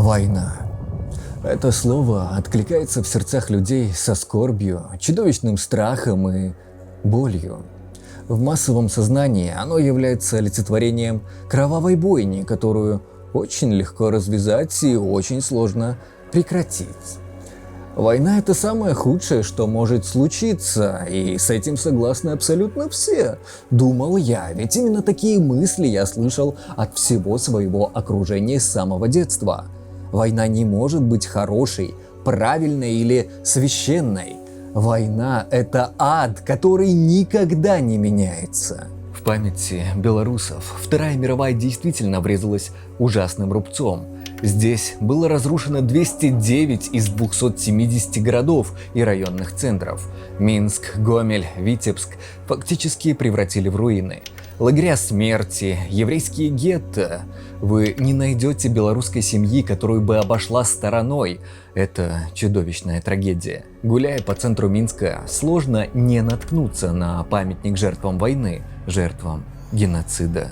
Война. Это слово откликается в сердцах людей со скорбью, чудовищным страхом и болью. В массовом сознании оно является олицетворением кровавой бойни, которую очень легко развязать и очень сложно прекратить. Война – это самое худшее, что может случиться, и с этим согласны абсолютно все. Думал я, ведь именно такие мысли я слышал от всего своего окружения с самого детства. Война не может быть хорошей, правильной или священной. Война – это ад, который никогда не меняется. В памяти белорусов Вторая мировая действительно врезалась ужасным рубцом. Здесь было разрушено 209 из 270 городов и районных центров. Минск, Гомель, Витебск фактически превратили в руины. Лагеря смерти, еврейские гетто. Вы не найдете белорусской семьи, которую бы обошла стороной. Это чудовищная трагедия. Гуляя по центру Минска, сложно не наткнуться на памятник жертвам войны, жертвам геноцида.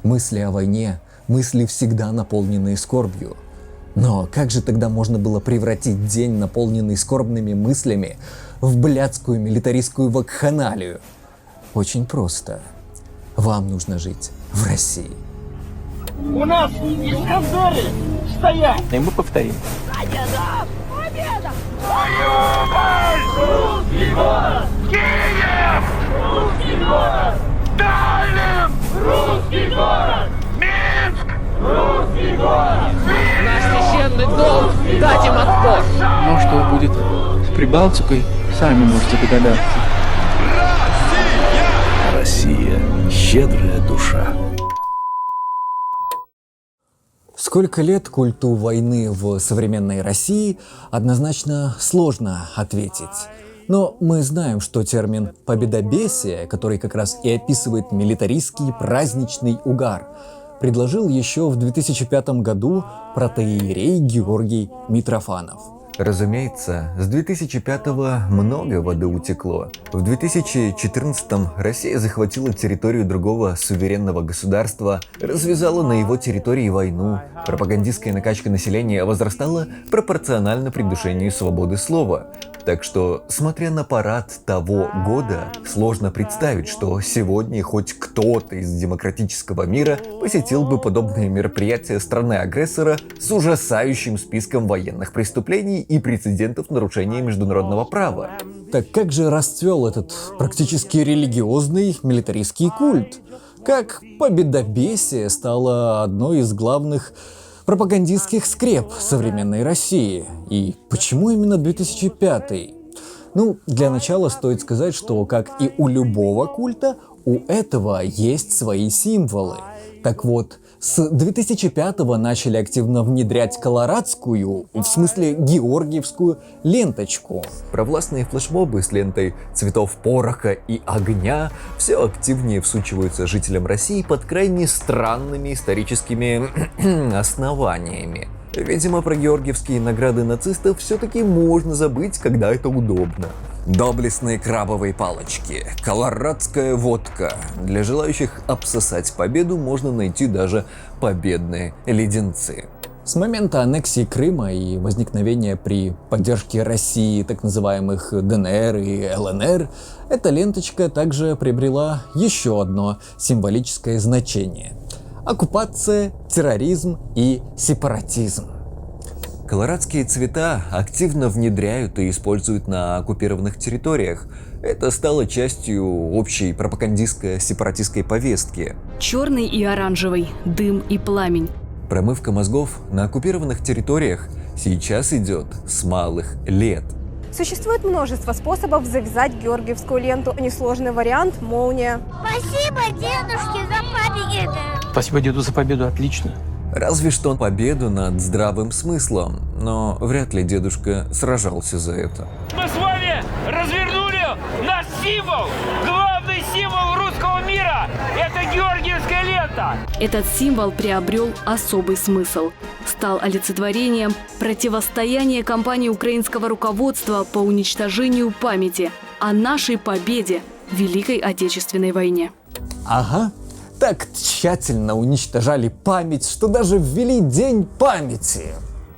Мысли о войне, мысли всегда наполненные скорбью. Но как же тогда можно было превратить день, наполненный скорбными мыслями, в блядскую милитаристскую вакханалию? Очень просто. Вам нужно жить в России. У нас Искандеры стоят! И мы повторим. Победа! Победа! Русский город! Киев! Русский город! Таллин! Русский город! Минск! Русский город! Наш священный долг дать им отпор. Но что будет с Прибалтикой, сами можете догадаться. Россия – щедрая душа. Сколько лет культу войны в современной России, однозначно сложно ответить. Но мы знаем, что термин «победобесие», который как раз и описывает милитаристский праздничный угар, предложил еще в 2005 году протоиерей Георгий Митрофанов. Разумеется, с 2005-го много воды утекло. В 2014-м Россия захватила территорию другого суверенного государства, развязала на его территории войну. Пропагандистская накачка населения возрастала пропорционально придушению свободы слова. Так что, смотря на парад того года, сложно представить, что сегодня хоть кто-то из демократического мира посетил бы подобные мероприятия страны-агрессора с ужасающим списком военных преступлений и прецедентов нарушения международного права. Так как же расцвел этот практически религиозный милитаристский культ? Как победобесие стало одной из главных пропагандистских скреп современной России? И почему именно 2005? Ну, для начала стоит сказать, что, как и у любого культа, у этого есть свои символы. Так вот, с 2005-го начали активно внедрять колорадскую, в смысле георгиевскую, ленточку. Провластные флешмобы с лентой цветов пороха и огня все активнее всучиваются жителям России под крайне странными историческими основаниями. Видимо, про георгиевские награды нацистов все-таки можно забыть, когда это удобно. Доблестные крабовые палочки, колорадская водка. Для желающих обсосать победу можно найти даже победные леденцы. С момента аннексии Крыма и возникновения при поддержке России так называемых ДНР и ЛНР, эта ленточка также приобрела еще одно символическое значение – оккупация, терроризм и сепаратизм. Колорадские цвета активно внедряют и используют на оккупированных территориях. Это стало частью общей пропагандистско-сепаратистской повестки. Черный и оранжевый, дым и пламень. Промывка мозгов на оккупированных территориях сейчас идет с малых лет. Существует множество способов завязать георгиевскую ленту. Несложный вариант – молния. Спасибо дедушке за победу. Спасибо деду за победу, отлично. Разве что победу над здравым смыслом, но вряд ли дедушка сражался за это. Мы с вами развернули наш символ, главный символ русского мира. Это георгиевская лента. Этот символ приобрел особый смысл. Стал олицетворением противостояния кампании украинского руководства по уничтожению памяти о нашей победе в Великой Отечественной войне. Ага. Так тщательно уничтожали память, что даже ввели День памяти.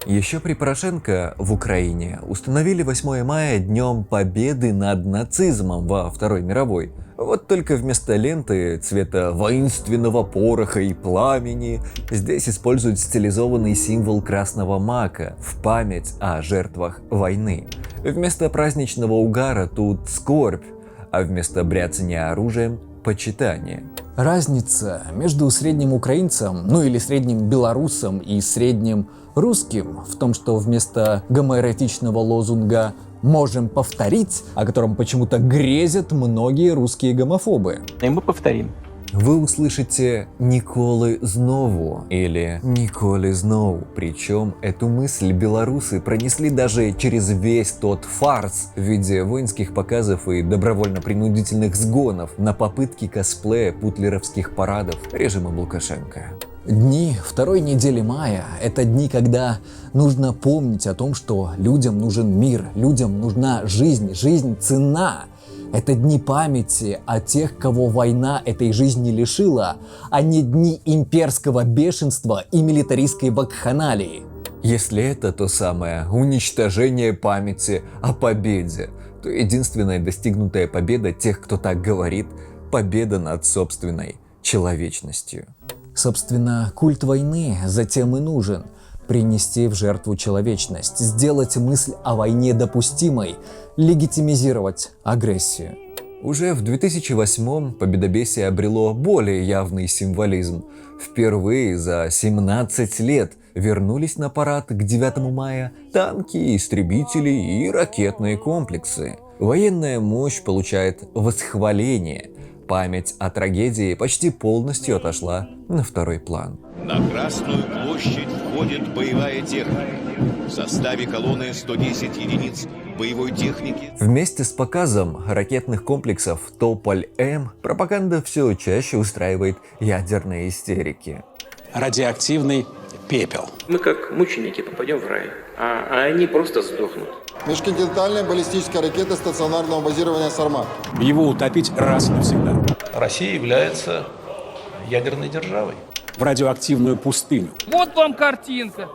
Еще при Порошенко в Украине установили 8 мая днем победы над нацизмом во Второй мировой. Вот только вместо ленты цвета воинственного пороха и пламени здесь используют стилизованный символ красного мака в память о жертвах войны. Вместо праздничного угара тут скорбь, а вместо бряцания оружием – почитание. Разница между средним украинцем, ну или средним белорусом и средним русским в том, что вместо гомоэротичного лозунга «можем повторить», о котором почему-то грезят многие русские гомофобы, И мы повторим. вы услышите «Ніколи знову» или «Ніколи знову». Причем эту мысль белорусы пронесли даже через весь тот фарс в виде воинских показов и добровольно-принудительных сгонов на попытки косплея путлеровских парадов режима Лукашенко. Дни второй недели мая – это дни, когда нужно помнить о том, что людям нужен мир, людям нужна жизнь, жизнь ценна. Это дни памяти о тех, кого война этой жизни лишила, а не дни имперского бешенства и милитаристской вакханалии. Если это то самое уничтожение памяти о победе, то единственная достигнутая победа тех, кто так говорит, победа над собственной человечностью. Собственно, культ войны затем и нужен. Принести в жертву человечность, сделать мысль о войне допустимой, легитимизировать агрессию. Уже в 2008-м победобесие обрело более явный символизм. Впервые за 17 лет вернулись на парад к 9 мая танки, истребители и ракетные комплексы. Военная мощь получает восхваление. Память о трагедии почти полностью отошла на второй план. На Красную площадь входит боевая техника. В составе колонны 110 единиц боевой техники. Вместе с показом ракетных комплексов Тополь-М пропаганда все чаще устраивает ядерные истерики. Радиоактивный пепел. Мы как мученики попадем в рай, а они просто сдохнут. Межконтинентальная баллистическая ракета стационарного базирования «Сармат». Его утопить раз и навсегда. Россия является ядерной державой. В радиоактивную пустыню. Вот вам картинка.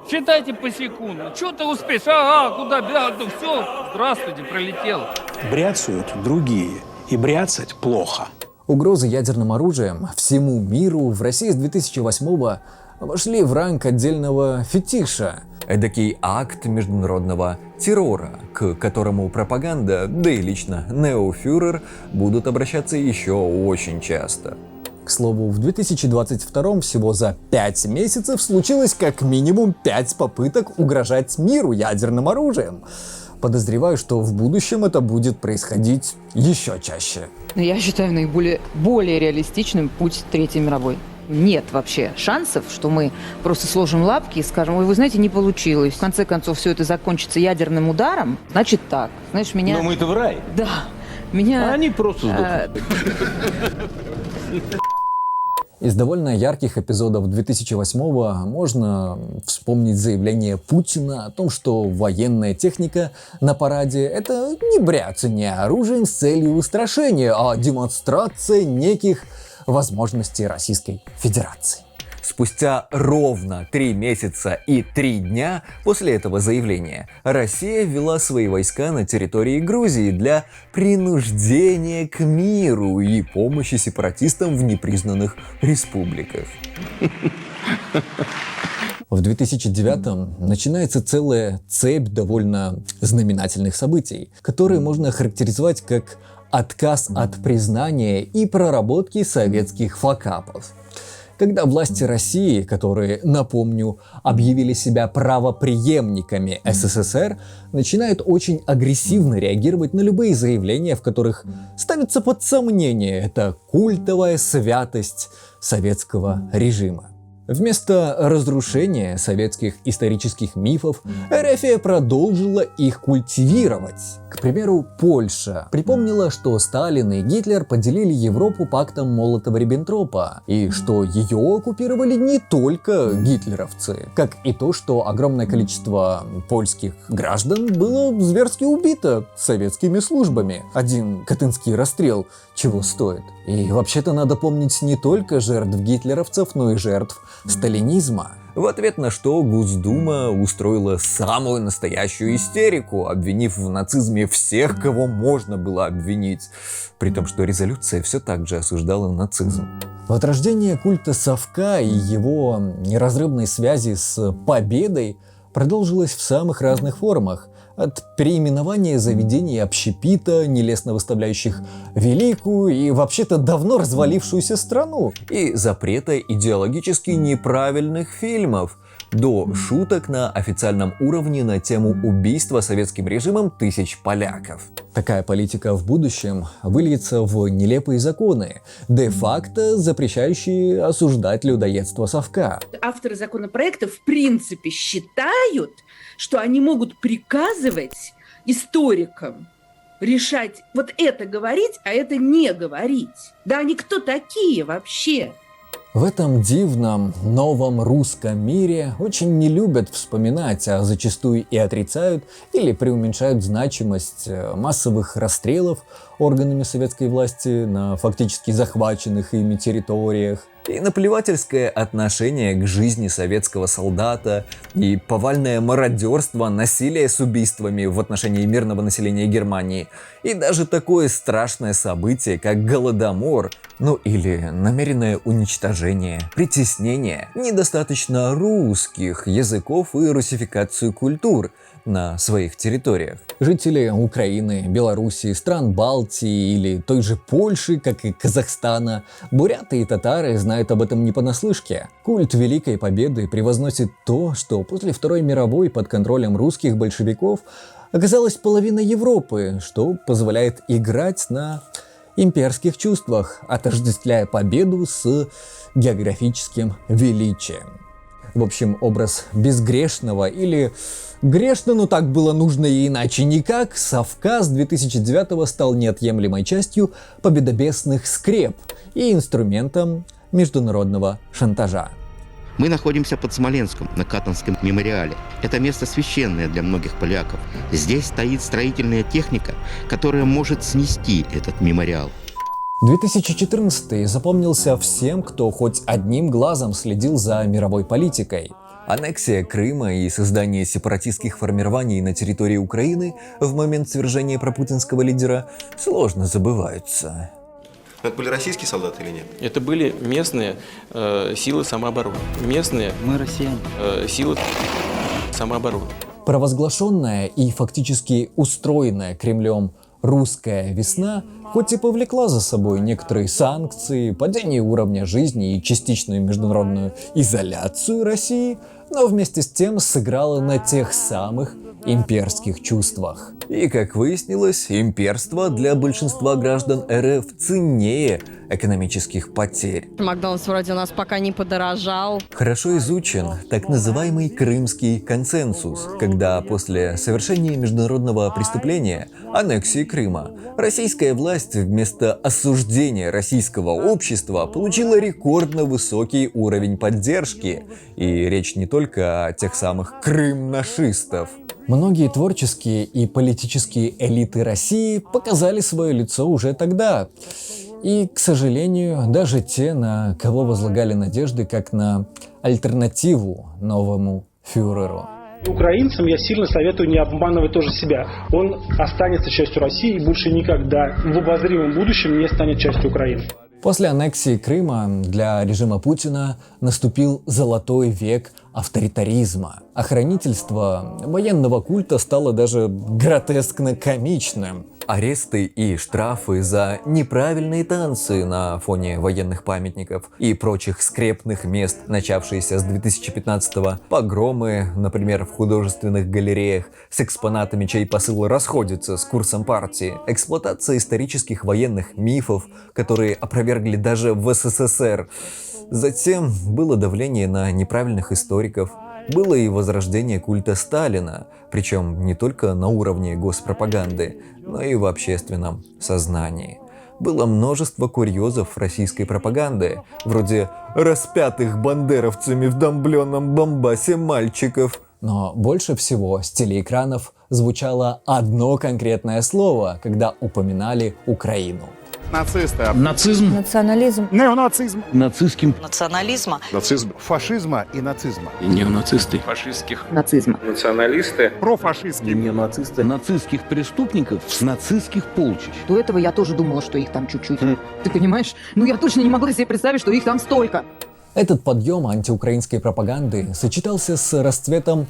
Считайте по секунду. Что ты успеешь? Ага, куда бегать? Ну все, здравствуйте, пролетел. Бряцают другие. И бряцать плохо. Угрозы ядерным оружием всему миру в России с 2008-го вошли в ранг отдельного фетиша. Эдакий акт международного террора, к которому пропаганда, да и лично неофюрер будут обращаться еще очень часто. К слову, в 2022 всего за 5 месяцев случилось как минимум 5 попыток угрожать миру ядерным оружием. Подозреваю, что в будущем это будет происходить еще чаще. Я считаю более реалистичным путь Третьей мировой. Нет вообще шансов, что мы просто сложим лапки и скажем: ой, вы знаете, не получилось. В конце концов, все это закончится ядерным ударом. Значит так. Знаешь, меня... Но мы-то в рай. Да. Меня... А они просто сдохнут. Из довольно ярких эпизодов 2008-го можно вспомнить заявление Путина о том, что военная техника на параде – это не бряцание оружием с целью устрашения, а демонстрация неких возможностей Российской Федерации. Спустя ровно 3 месяца и 3 дня после этого заявления Россия ввела свои войска на территории Грузии для принуждения к миру и помощи сепаратистам в непризнанных республиках. В 2009-м начинается целая цепь довольно знаменательных событий, которые можно охарактеризовать как отказ от признания и проработки советских факапов. Когда власти России, которые, напомню, объявили себя правопреемниками СССР, начинают очень агрессивно реагировать на любые заявления, в которых ставится под сомнение эта культовая святость советского режима. Вместо разрушения советских исторических мифов, РФ продолжила их культивировать. К примеру, Польша припомнила, что Сталин и Гитлер поделили Европу пактом Молотова-Риббентропа, и что ее оккупировали не только гитлеровцы, как и то, что огромное количество польских граждан было зверски убито советскими службами. Один катынский расстрел чего стоит. И вообще-то надо помнить не только жертв гитлеровцев, но и жертв сталинизма. В ответ на что Госдума устроила самую настоящую истерику, обвинив в нацизме всех, кого можно было обвинить. При том, что резолюция все так же осуждала нацизм. Возрождение культа совка и его неразрывной связи с победой продолжилось в самых разных формах. От переименования заведений общепита, нелестно выставляющих великую и вообще-то давно развалившуюся страну, и запрета идеологически неправильных фильмов, до шуток на официальном уровне на тему убийства советским режимом тысяч поляков. Такая политика в будущем выльется в нелепые законы, де-факто запрещающие осуждать людоедство совка. Авторы законопроекта в принципе считают, что они могут приказывать историкам решать вот это говорить, а это не говорить. Да они кто такие вообще? В этом дивном новом русском мире очень не любят вспоминать, а зачастую и отрицают или преуменьшают значимость массовых расстрелов органами советской власти на фактически захваченных ими территориях, и наплевательское отношение к жизни советского солдата, и повальное мародерство, насилие с убийствами в отношении мирного населения Германии, и даже такое страшное событие, как Голодомор, ну или намеренное уничтожение, притеснение недостаточно русских языков и русификацию культур на своих территориях. Жители Украины, Белоруссии, стран Балтии или той же Польши, как и Казахстана, буряты и татары знают об этом не понаслышке. Культ Великой Победы превозносит то, что после Второй мировой под контролем русских большевиков оказалась половина Европы, что позволяет играть на имперских чувствах, отождествляя победу с географическим величием. В общем, образ безгрешного или грешно, но так было нужно и иначе никак, совка с 2009-го стал неотъемлемой частью победобесных скреп и инструментом международного шантажа. Мы находимся под Смоленском, на Катонском мемориале. Это место священное для многих поляков. Здесь стоит строительная техника, которая может снести этот мемориал. 2014 запомнился всем, кто хоть одним глазом следил за мировой политикой. Аннексия Крыма и создание сепаратистских формирований на территории Украины в момент свержения пропутинского лидера сложно забываются. Это были российские солдаты или нет? Это были местные силы самообороны. Местные Мы россияне. Силы самообороны. Провозглашенная и фактически устроенная Кремлем «русская весна» хоть и повлекла за собой некоторые санкции, падение уровня жизни и частичную международную изоляцию России, но вместе с тем сыграла на тех самых имперских чувствах. И, как выяснилось, имперство для большинства граждан РФ ценнее экономических потерь. Макдональдс вроде у нас пока не подорожал. Хорошо изучен так называемый Крымский консенсус, когда после совершения международного преступления, аннексии Крыма, российская власть вместо осуждения российского общества получила рекордно высокий уровень поддержки. И речь не только о тех самых крымнашистов. Многие творческие и политические элиты России показали свое лицо уже тогда. И, к сожалению, даже те, на кого возлагали надежды, как на альтернативу новому фюреру. Украинцам я сильно советую не обманывать тоже себя. Он останется частью России и больше никогда в обозримом будущем не станет частью Украины. После аннексии Крыма для режима Путина наступил золотой век авторитаризма. Охранительство военного культа стало даже гротескно комичным. Аресты и штрафы за неправильные танцы на фоне военных памятников и прочих скрепных мест, начавшиеся с 2015-го, погромы, например, в художественных галереях с экспонатами, чей посыл расходится с курсом партии, эксплуатация исторических военных мифов, которые опровергли даже в СССР. Затем было давление на неправильных историков, было и возрождение культа Сталина, причем не только на уровне госпропаганды, но и в общественном сознании. Было множество курьезов российской пропаганды, вроде распятых бандеровцами в домбленном Донбассе мальчиков. Но больше всего с телеэкранов звучало одно конкретное слово, когда упоминали Украину. Нацисты. Нацизм. Национализм. Неонацизм. Нацистским. Национализма. Нацизм. Фашизма и нацизма. Неонацисты. Фашистских. Нацизма. Националисты. Профашистские. Неонацисты. Нацистских преступников с нацистских полчищ. До этого я тоже думала, что их там чуть-чуть. Ты понимаешь? Ну я точно не могла себе представить, что их там столько. Этот подъем антиукраинской пропаганды сочетался с расцветом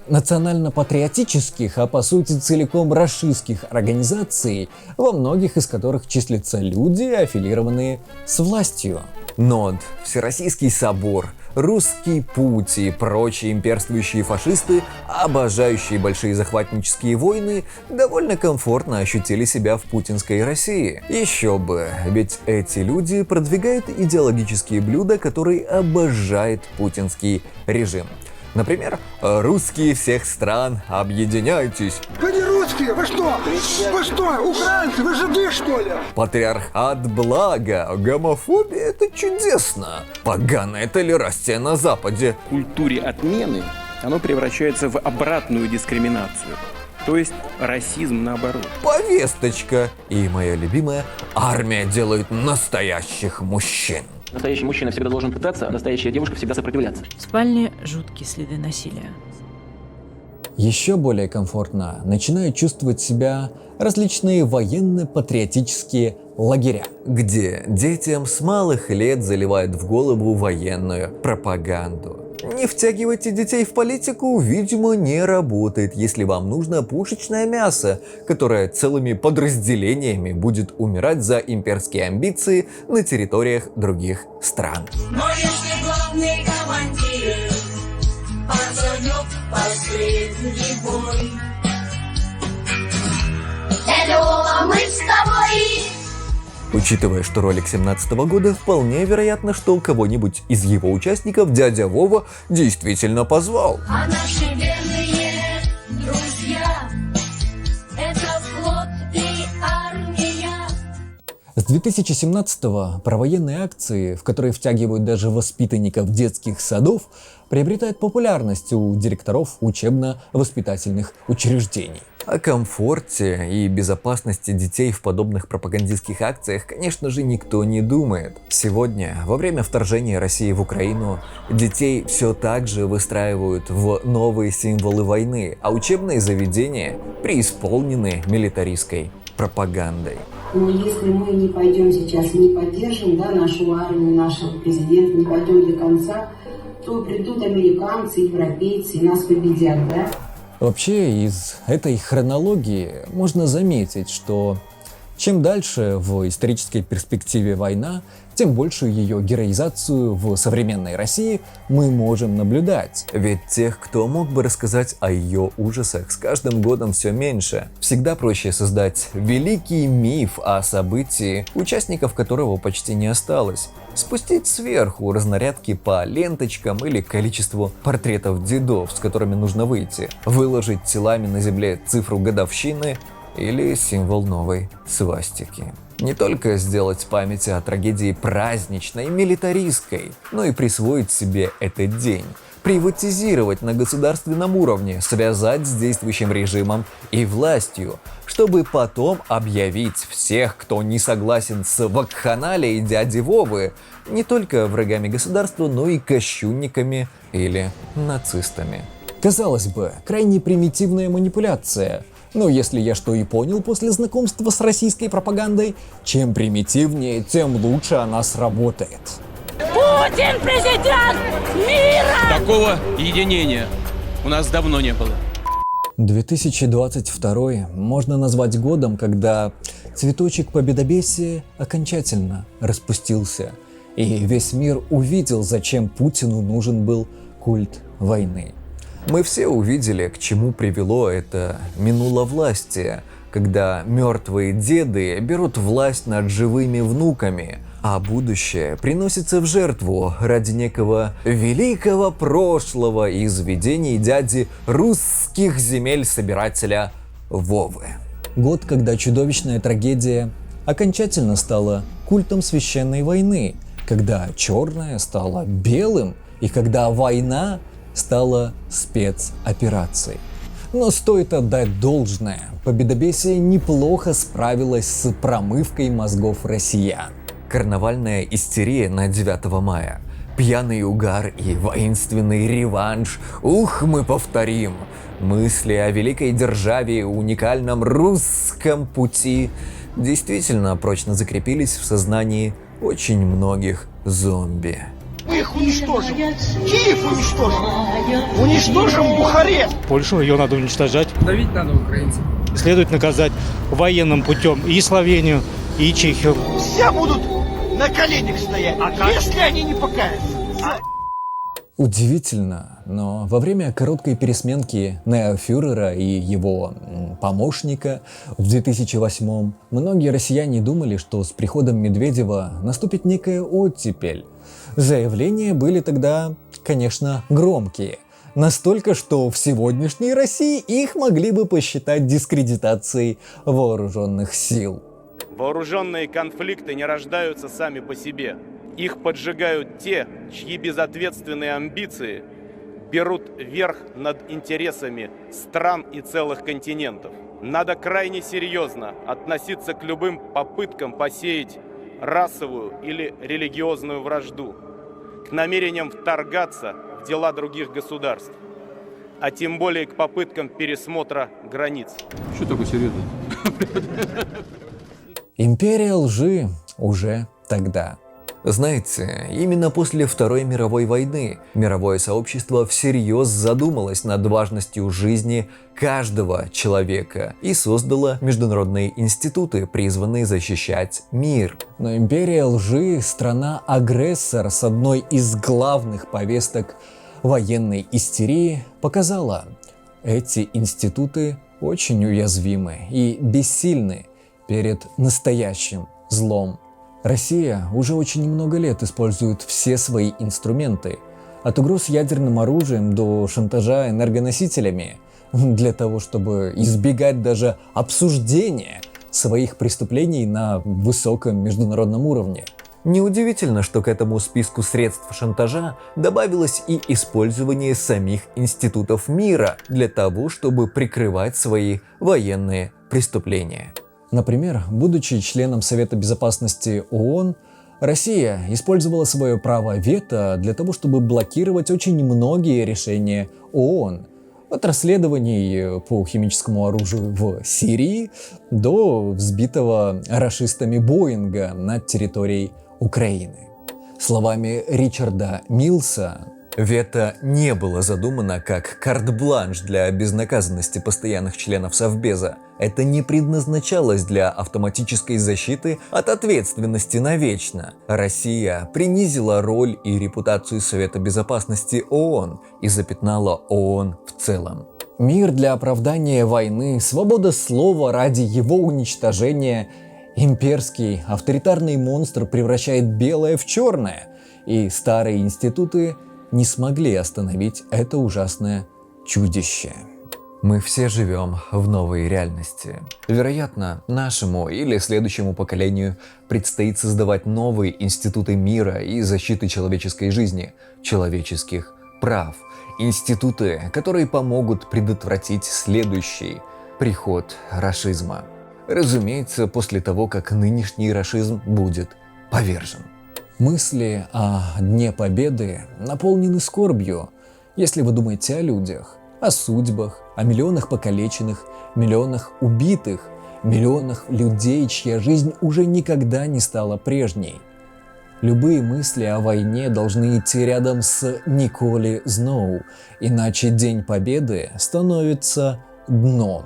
национально-патриотических, а по сути целиком рашистских организаций, во многих из которых числятся люди, аффилированные с властью. НОД, Всероссийский собор, Русский путь и прочие имперствующие фашисты, обожающие большие захватнические войны, довольно комфортно ощутили себя в путинской России. Еще бы, ведь эти люди продвигают идеологические блюда, которые обожает путинский режим. Например, русские всех стран, объединяйтесь. Вы не русские, вы что? Вы что, украинцы, вы жиды, что ли? Патриархат благо, гомофобия — это чудесно. Поганая толерантия на Западе. В культуре отмены оно превращается в обратную дискриминацию. То есть расизм наоборот. Повесточка. И моя любимая, армия делает настоящих мужчин. Настоящий мужчина всегда должен пытаться, а настоящая девушка всегда сопротивляться. В спальне жуткие следы насилия. Еще более комфортно начинают чувствовать себя различные военно-патриотические лагеря, где детям с малых лет заливают в голову военную пропаганду. Не втягивайте детей в политику, видимо, не работает, если вам нужно пушечное мясо, которое целыми подразделениями будет умирать за имперские амбиции на территориях других стран. Но если главный командир позовет последний бой, Лёва, мы с тобой. Учитывая, что ролик 2017 года, вполне вероятно, что кого-нибудь из его участников дядя Вова действительно позвал. А наши верные друзья — это флот и армия. С 2017-го провоенные акции, в которые втягивают даже воспитанников детских садов, приобретают популярность у директоров учебно-воспитательных учреждений. О комфорте и безопасности детей в подобных пропагандистских акциях, конечно же, никто не думает. Сегодня, во время вторжения России в Украину, детей все так же выстраивают в новые символы войны, а учебные заведения преисполнены милитаристской пропагандой. Но если мы не пойдем сейчас, не поддержим нашу армию, нашего президента, не пойдем до конца, то придут американцы, европейцы и нас победят, да? Вообще, из этой хронологии можно заметить, что чем дальше в исторической перспективе война, тем большую ее героизацию в современной России мы можем наблюдать. Ведь тех, кто мог бы рассказать о ее ужасах, с каждым годом все меньше. Всегда проще создать великий миф о событии, участников которого почти не осталось. Спустить сверху разнарядки по ленточкам или количеству портретов дедов, с которыми нужно выйти. Выложить телами на земле цифру годовщины или символ новой свастики. Не только сделать память о трагедии праздничной, милитаристской, но и присвоить себе этот день, приватизировать на государственном уровне, связать с действующим режимом и властью, чтобы потом объявить всех, кто не согласен с вакханалией дяди Вовы, не только врагами государства, но и кощунниками или нацистами. Казалось бы, крайне примитивная манипуляция. Но если я что и понял после знакомства с российской пропагандой, чем примитивнее, тем лучше она сработает. Путин президент мира! Такого единения у нас давно не было. 2022 можно назвать годом, когда цветочек победобесия окончательно распустился, и весь мир увидел, зачем Путину нужен был культ войны. Мы все увидели, к чему привело это минуловластие, когда мертвые деды берут власть над живыми внуками, а будущее приносится в жертву ради некого великого прошлого из видений дяди русских земель собирателя Вовы. Год, когда чудовищная трагедия окончательно стала культом священной войны, когда черное стало белым и когда война стала спецоперацией. Но стоит отдать должное, победобесие неплохо справилось с промывкой мозгов россиян. Карнавальная истерия на 9 мая, пьяный угар и воинственный реванш, ух, мы повторим, мысли о великой державе и уникальном русском пути действительно прочно закрепились в сознании очень многих зомби. Мы их уничтожим. Киев уничтожим. Уничтожим Бухарест. Польшу, ее надо уничтожать. Давить надо украинцев. Следует наказать военным путем и Словению, и Чехию. Все будут на коленях стоять, если они не покаются. Удивительно, но во время короткой пересменки неофюрера и его помощника в 2008-м многие россияне думали, что с приходом Медведева наступит некая оттепель. Заявления были тогда, конечно, громкие. Настолько, что в сегодняшней России их могли бы посчитать дискредитацией вооруженных сил. Вооруженные конфликты не рождаются сами по себе. Их поджигают те, чьи безответственные амбиции берут верх над интересами стран и целых континентов. Надо крайне серьезно относиться к любым попыткам посеять расовую или религиозную вражду, к намерениям вторгаться в дела других государств, а тем более к попыткам пересмотра границ. Что такое серьезно? Империя лжи уже тогда. Знаете, именно после Второй мировой войны мировое сообщество всерьез задумалось над важностью жизни каждого человека и создало международные институты, призванные защищать мир. Но империя лжи, страна-агрессор с одной из главных повесток военной истерии, показала, эти институты очень уязвимы и бессильны перед настоящим злом. Россия уже очень много лет использует все свои инструменты, от угроз ядерным оружием до шантажа энергоносителями, для того, чтобы избегать даже обсуждения своих преступлений на высоком международном уровне. Неудивительно, что к этому списку средств шантажа добавилось и использование самих институтов мира для того, чтобы прикрывать свои военные преступления. Например, будучи членом Совета Безопасности ООН, Россия использовала свое право вето для того, чтобы блокировать очень многие решения ООН. От расследований по химическому оружию в Сирии до взбитого рашистами Боинга над территорией Украины. Словами Ричарда Милса, вето не было задумано как карт-бланш для безнаказанности постоянных членов Совбеза. Это не предназначалось для автоматической защиты от ответственности навечно. Россия принизила роль и репутацию Совета Безопасности ООН и запятнала ООН в целом. Мир для оправдания войны, свобода слова ради его уничтожения, имперский авторитарный монстр превращает белое в черное, и старые институты не смогли остановить это ужасное чудище. Мы все живем в новой реальности. Вероятно, нашему или следующему поколению предстоит создавать новые институты мира и защиты человеческой жизни, человеческих прав. Институты, которые помогут предотвратить следующий приход рашизма. Разумеется, после того, как нынешний рашизм будет повержен. Мысли о Дне Победы наполнены скорбью, если вы думаете о людях, о судьбах, о миллионах покалеченных, миллионах убитых, миллионах людей, чья жизнь уже никогда не стала прежней. Любые мысли о войне должны идти рядом с Николи Сноу, иначе День Победы становится дном.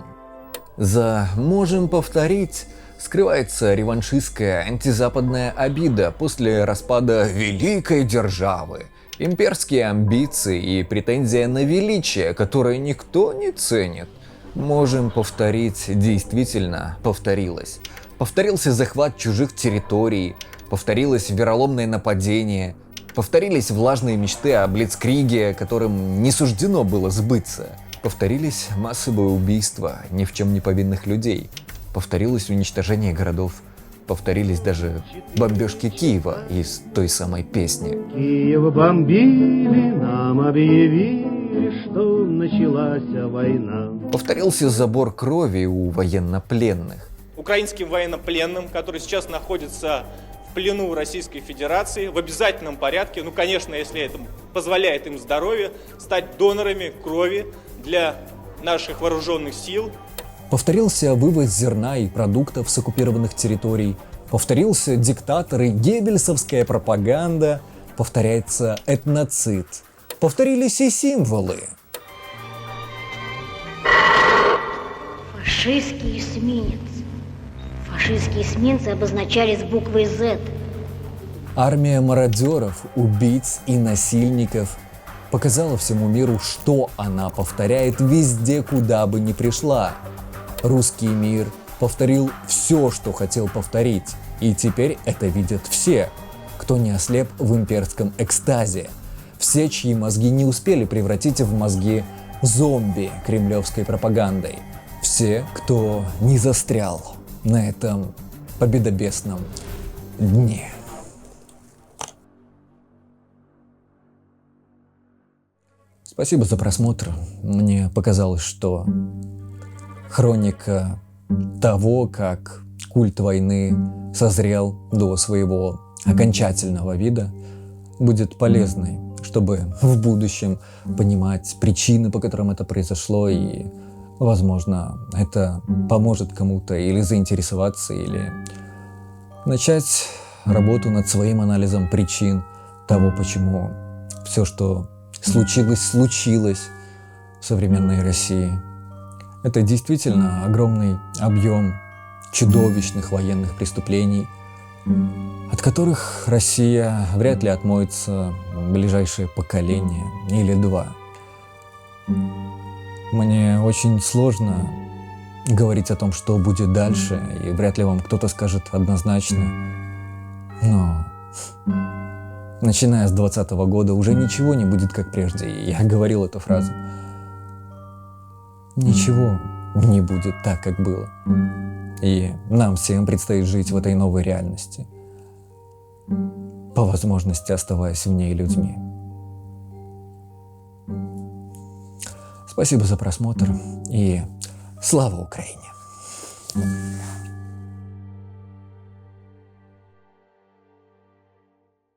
За «можем повторить» скрывается реваншистская антизападная обида после распада великой державы, имперские амбиции и претензия на величие, которое никто не ценит. «Можем повторить» действительно повторилось. Повторился захват чужих территорий, повторилось вероломное нападение, повторились влажные мечты о блицкриге, которым не суждено было сбыться. Повторились массовые убийства ни в чем не повинных людей. Повторилось уничтожение городов. Повторились даже бомбежки Киева из той самой песни. Киев бомбили, нам объявили, что началась война. Повторился забор крови у военнопленных. Украинским военнопленным, которые сейчас находятся в плену Российской Федерации, в обязательном порядке, ну, конечно, если это позволяет им здоровье, стать донорами крови для наших вооруженных сил. Повторился вывоз зерна и продуктов с оккупированных территорий. Повторился диктатор и геббельсовская пропаганда. Повторяется этноцид. Повторились и символы. Фашистский эсминец. Фашистские эсминцы обозначались буквой Z. Армия мародеров, убийц и насильников показала всему миру, что она повторяет везде, куда бы ни пришла. Русский мир повторил все, что хотел повторить, и теперь это видят все, кто не ослеп в имперском экстазе. Все, чьи мозги не успели превратить в мозги зомби кремлевской пропагандой. Все, кто не застрял на этом победобесном дне. Спасибо за просмотр. Мне показалось, что хроника того, как культ войны созрел до своего окончательного вида, будет полезной, чтобы в будущем понимать причины, по которым это произошло, и, возможно, это поможет кому-то или заинтересоваться, или начать работу над своим анализом причин того, почему все, что случилось в современной России. Это действительно огромный объем чудовищных военных преступлений, от которых Россия вряд ли отмоется в ближайшее поколение или два. Мне очень сложно говорить о том, что будет дальше, и вряд ли вам кто-то скажет однозначно. Но начиная с 2020 года уже ничего не будет как прежде, и я говорил эту фразу. Ничего не будет так, как было. И нам всем предстоит жить в этой новой реальности, по возможности оставаясь в ней людьми. Спасибо за просмотр и слава Украине!